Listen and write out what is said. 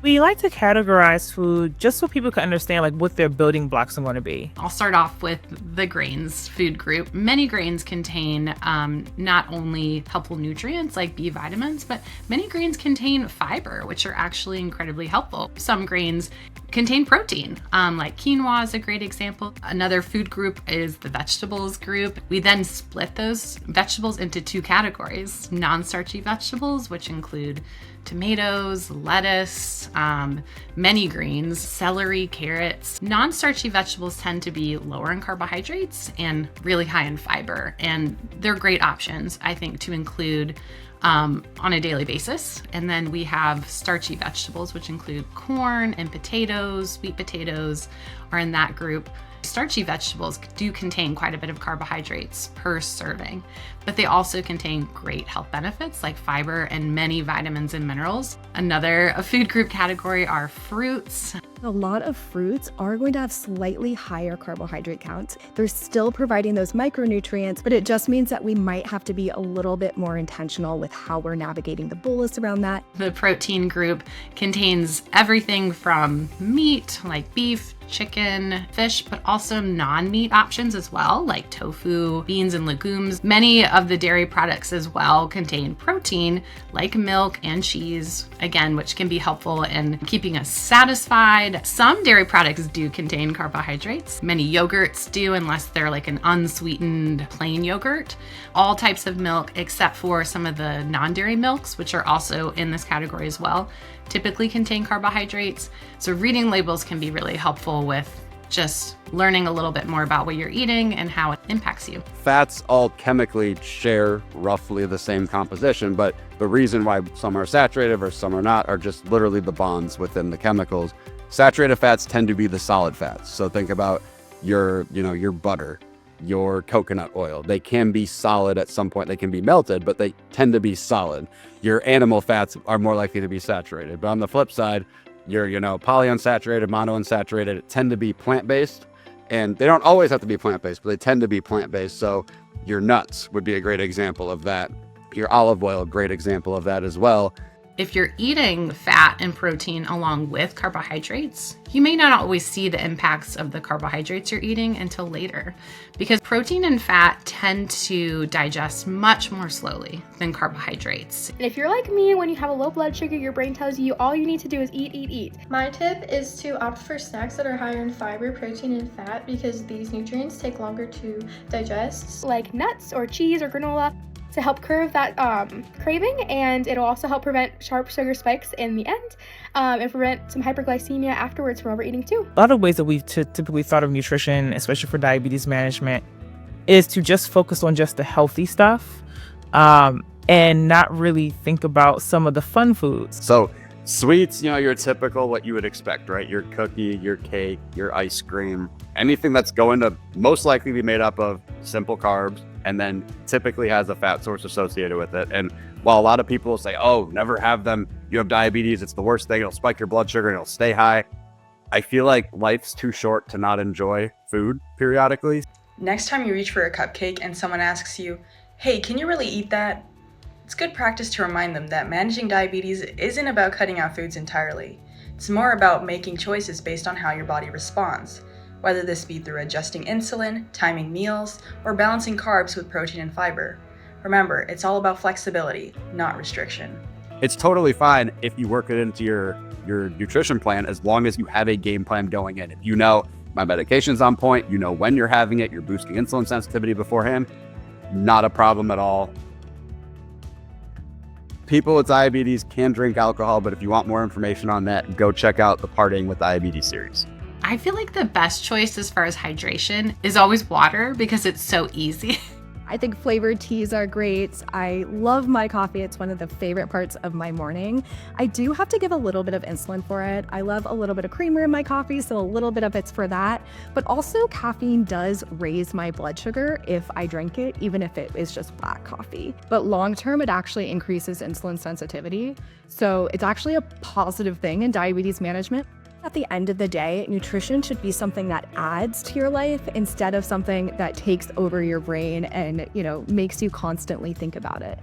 We like to categorize food just so people can understand like what their building blocks are going to be. I'll start off with the grains food group. Many grains contain not only helpful nutrients like B vitamins, but many grains contain fiber, which are actually incredibly helpful. Some grains contain protein, like quinoa is a great example. Another food group is the vegetables group. We then split those vegetables into two categories: non-starchy vegetables, which include tomatoes, lettuce, many greens, celery, carrots. Non-starchy vegetables tend to be lower in carbohydrates and really high in fiber, and they're great options, I think, to include on a daily basis. And then we have starchy vegetables, which include corn and potatoes. Sweet potatoes are in that group. Starchy vegetables do contain quite a bit of carbohydrates per serving, but they also contain great health benefits like fiber and many vitamins and minerals. Another food group category are fruits. A lot of fruits are going to have slightly higher carbohydrate counts. They're still providing those micronutrients, but it just means that we might have to be a little bit more intentional with how we're navigating the bolus around that. The protein group contains everything from meat like beef, chicken, fish, but also non-meat options as well, like tofu, beans, and legumes. Many of the dairy products as well contain protein, like milk and cheese, again, which can be helpful in keeping us satisfied. Some dairy products do contain carbohydrates. Many yogurts do, unless they're like an unsweetened plain yogurt. All types of milk, except for some of the non-dairy milks, which are also in this category as well, typically contain carbohydrates. So reading labels can be really helpful with just learning a little bit more about what you're eating and how it impacts you. Fats all chemically share roughly the same composition, but the reason why some are saturated or some are not are just literally the bonds within the chemicals. Saturated fats tend to be the solid fats. So think about your butter, your coconut oil. They can be solid at some point. They can be melted, but they tend to be solid. Your animal fats are more likely to be saturated. But on the flip side, your polyunsaturated, monounsaturated tend to be plant-based. And they don't always have to be plant-based, but they tend to be plant-based. So your nuts would be a great example of that. Your olive oil, a great example of that as well. If you're eating fat and protein along with carbohydrates, you may not always see the impacts of the carbohydrates you're eating until later, because protein and fat tend to digest much more slowly than carbohydrates. And if you're like me, when you have a low blood sugar, your brain tells you all you need to do is eat, eat, eat. My tip is to opt for snacks that are higher in fiber, protein, and fat, because these nutrients take longer to digest. Like nuts or cheese or granola, to help curb that craving, and it'll also help prevent sharp sugar spikes in the end, and prevent some hyperglycemia afterwards from overeating too. A lot of ways that we've typically thought of nutrition, especially for diabetes management, is to just focus on just the healthy stuff and not really think about some of the fun foods. So sweets, your typical what you would expect, right? Your cookie, your cake, your ice cream, anything that's going to most likely be made up of simple carbs, and then typically has a fat source associated with it. And while a lot of people will say, oh, never have them, you have diabetes, it's the worst thing, it'll spike your blood sugar and it'll stay high. I feel like life's too short to not enjoy food periodically. Next time you reach for a cupcake and someone asks you, hey, can you really eat that? It's good practice to remind them that managing diabetes isn't about cutting out foods entirely. It's more about making choices based on how your body responds, whether this be through adjusting insulin, timing meals, or balancing carbs with protein and fiber. Remember, it's all about flexibility, not restriction. It's totally fine if you work it into your nutrition plan, as long as you have a game plan going in. If you know my medication's on point, you know when you're having it, you're boosting insulin sensitivity beforehand, not a problem at all. People with diabetes can drink alcohol, but if you want more information on that, go check out the Partying with Diabetes series. I feel like the best choice as far as hydration is always water, because it's so easy. I think flavored teas are great. I love my coffee. It's one of the favorite parts of my morning. I do have to give a little bit of insulin for it. I love a little bit of creamer in my coffee, so a little bit of it's for that. But also caffeine does raise my blood sugar if I drink it, even if it is just black coffee. But long term, it actually increases insulin sensitivity. So it's actually a positive thing in diabetes management. At the end of the day, nutrition should be something that adds to your life instead of something that takes over your brain and, makes you constantly think about it.